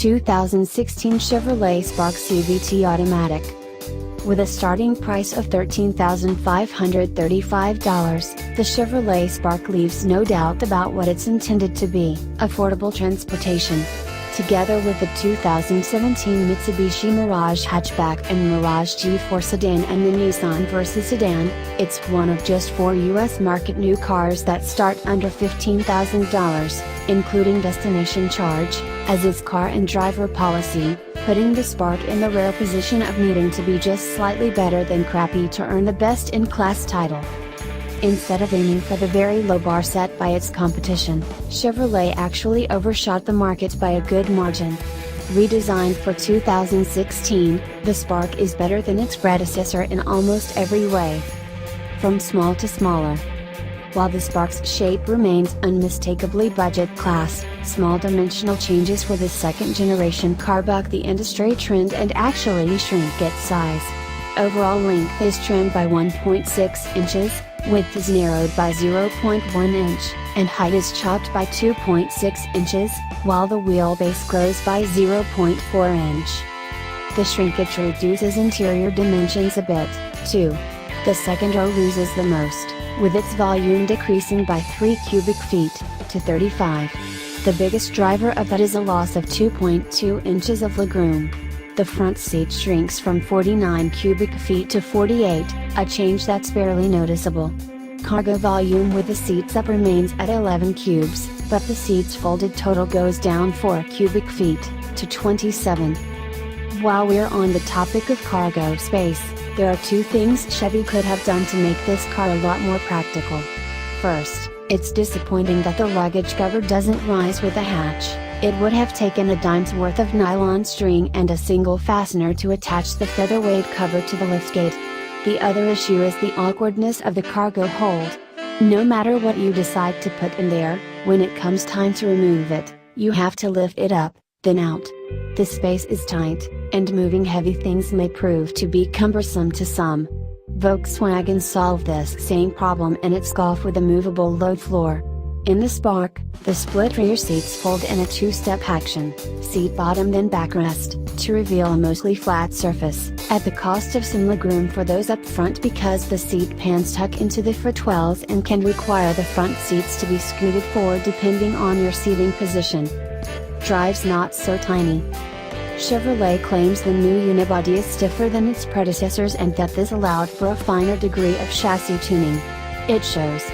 2016 Chevrolet Spark CVT Automatic. With a starting price of $13,535, the Chevrolet Spark leaves no doubt about what it's intended to be: affordable transportation. Together with the 2017 Mitsubishi Mirage hatchback and Mirage G4 sedan and the Nissan Versa sedan, it's one of just 4 U.S. market new cars that start under $15,000, including destination charge, as its car and driver policy, putting the Spark in the rare position of needing to be just slightly better than crappy to earn the best-in-class title. Instead of aiming for the very low bar set by its competition, Chevrolet actually overshot the market by a good margin. Redesigned for 2016, the Spark is better than its predecessor in almost every way. From small to smaller. While the Spark's shape remains unmistakably budget class, small dimensional changes with a second-generation car buck the industry trend and actually shrink its size. Overall length is trimmed by 1.6 inches, width is narrowed by 0.1 inch, and height is chopped by 2.6 inches, while the wheelbase grows by 0.4 inch. The shrinkage reduces interior dimensions a bit, too. The second row loses the most, with its volume decreasing by 3 cubic feet, to 35. The biggest driver of that is a loss of 2.2 inches of legroom. The front seat shrinks from 49 cubic feet to 48, a change that's barely noticeable. Cargo volume with the seats up remains at 11 cubes, but the seats folded total goes down 4 cubic feet, to 27. While we're on the topic of cargo space, there are 2 things Chevy could have done to make this car a lot more practical. First, it's disappointing that the luggage cover doesn't rise with the hatch. It would have taken a dime's worth of nylon string and a single fastener to attach the featherweight cover to the liftgate. The other issue is the awkwardness of the cargo hold. No matter what you decide to put in there, when it comes time to remove it, you have to lift it up, then out. The space is tight, and moving heavy things may prove to be cumbersome to some. Volkswagen solved this same problem in its Golf with a movable load floor. In the Spark, the split rear seats fold in a 2-step action, seat bottom then backrest, to reveal a mostly flat surface, at the cost of some legroom for those up front because the seat pans tuck into the footwells and can require the front seats to be scooted forward depending on your seating position. Drive's not so tiny. Chevrolet claims the new unibody is stiffer than its predecessors and that this allowed for a finer degree of chassis tuning. It shows.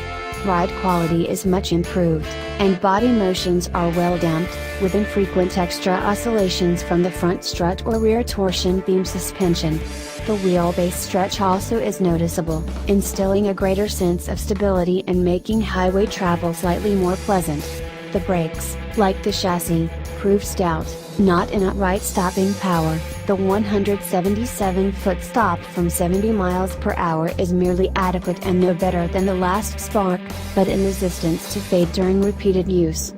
Ride quality is much improved, and body motions are well damped, with infrequent extra oscillations from the front strut or rear torsion-beam suspension. The wheelbase stretch also is noticeable, instilling a greater sense of stability and making highway travel slightly more pleasant. The brakes, like the chassis, prove stout, not in outright stopping power. The 177-foot stop from 70 miles per hour is merely adequate and no better than the last Spark, but in resistance to fade during repeated use.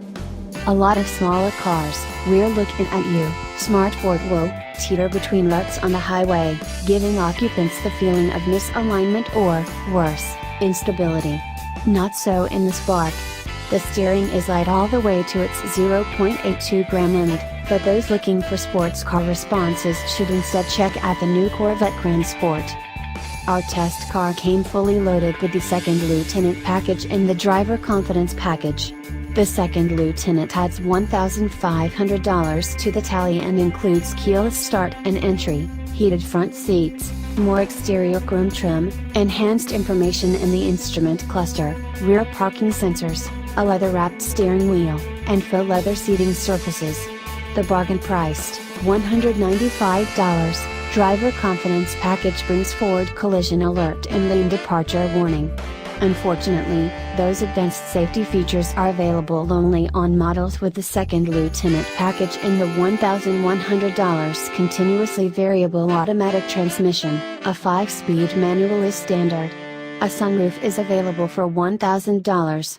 A lot of smaller cars, rear looking at you, smart Ford will teeter between ruts on the highway, giving occupants the feeling of misalignment or, worse, instability. Not so in the Spark. The steering is light all the way to its 0.82 gram limit, but those looking for sports car responses should instead check out the new Corvette Grand Sport. Our test car came fully loaded with the Second Lieutenant package and the Driver Confidence package. The Second Lieutenant adds $1,500 to the tally and includes keyless start and entry, heated front seats, more exterior chrome trim, enhanced information in the instrument cluster, rear parking sensors, a leather-wrapped steering wheel, and faux leather seating surfaces. The bargain-priced, $195, Driver Confidence package brings forward collision alert and lane departure warning. Unfortunately, those advanced safety features are available only on models with the Second Lieutenant package and the $1,100 continuously variable automatic transmission. A 5-speed manual is standard. A sunroof is available for $1,000.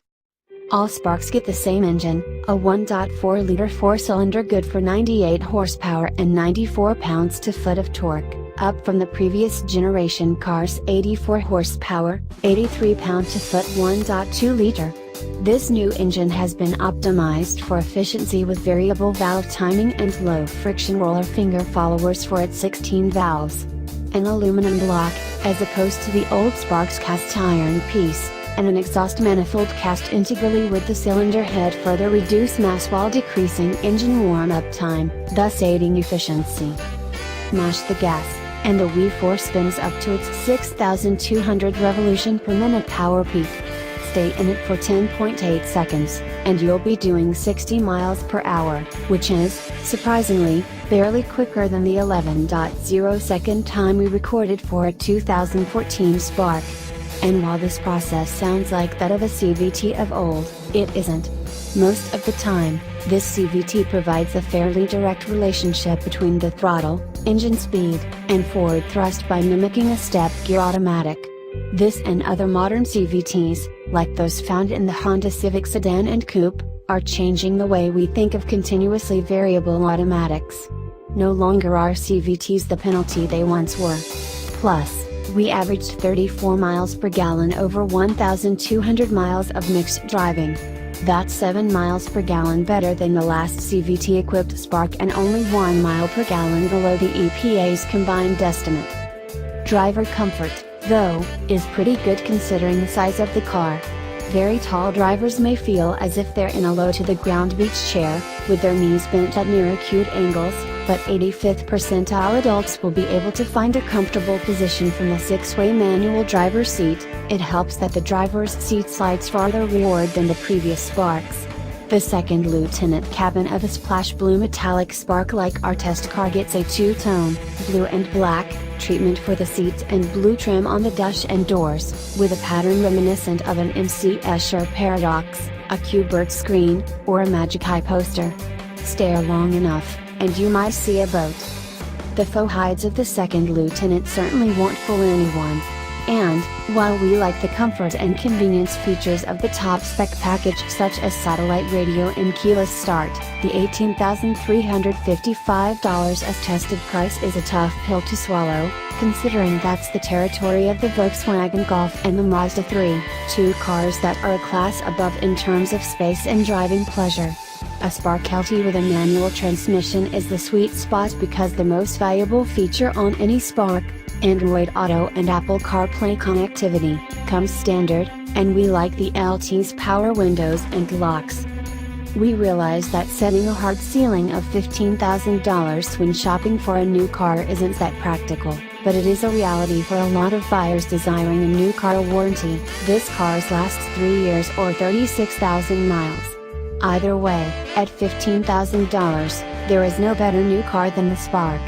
All Sparks get the same engine, a 1.4-liter 4-cylinder good for 98 horsepower and 94 pounds-to-foot of torque, up from the previous generation car's 84 horsepower, 83 pound-to-foot 1.2-liter. This new engine has been optimized for efficiency with variable valve timing and low friction roller finger followers for its 16 valves. An aluminum block, as opposed to the old Spark's cast iron piece, and an exhaust manifold cast integrally with the cylinder head further reduce mass while decreasing engine warm-up time, thus aiding efficiency. Mash the gas, and the V4 spins up to its 6,200 revolution per minute power peak. Stay in it for 10.8 seconds, and you'll be doing 60 miles per hour, which is, surprisingly, barely quicker than the 11.0 second time we recorded for a 2014 Spark. And while this process sounds like that of a CVT of old, it isn't. Most of the time, this CVT provides a fairly direct relationship between the throttle, engine speed, and forward thrust by mimicking a step gear automatic. This and other modern CVTs, like those found in the Honda Civic sedan and coupe, are changing the way we think of continuously variable automatics. No longer are CVTs the penalty they once were. Plus, we averaged 34 miles per gallon over 1,200 miles of mixed driving. That's 7 miles per gallon better than the last CVT-equipped Spark and only 1 mile per gallon below the EPA's combined estimate. Driver comfort, though, is pretty good considering the size of the car. Very tall drivers may feel as if they're in a low-to-the-ground beach chair, with their knees bent at near acute angles, but 85th percentile adults will be able to find a comfortable position from the 6-way manual driver's seat. It helps that the driver's seat slides farther rearward than the previous Sparks. The second lieutenant cabin of a splash blue metallic Spark like our test car gets a two-tone, blue and black, treatment for the seats and blue trim on the dash and doors, with a pattern reminiscent of an MC Escher Paradox, a Q-Bird screen, or a Magic Eye poster. Stare long enough, and you might see a boat. The faux hides of the second lieutenant certainly won't fool anyone. And, while we like the comfort and convenience features of the top-spec package such as satellite radio and keyless start, the $18,355 as tested price is a tough pill to swallow, considering that's the territory of the Volkswagen Golf and the Mazda 3, two cars that are a class above in terms of space and driving pleasure. A Spark LT with a manual transmission is the sweet spot because the most valuable feature on any Spark, Android Auto and Apple CarPlay connectivity, comes standard, and we like the LT's power windows and locks. We realize that setting a hard ceiling of $15,000 when shopping for a new car isn't that practical, but it is a reality for a lot of buyers desiring a new car warranty. This car's lasts 3 years or 36,000 miles. Either way, at $15,000, there is no better new car than the Spark.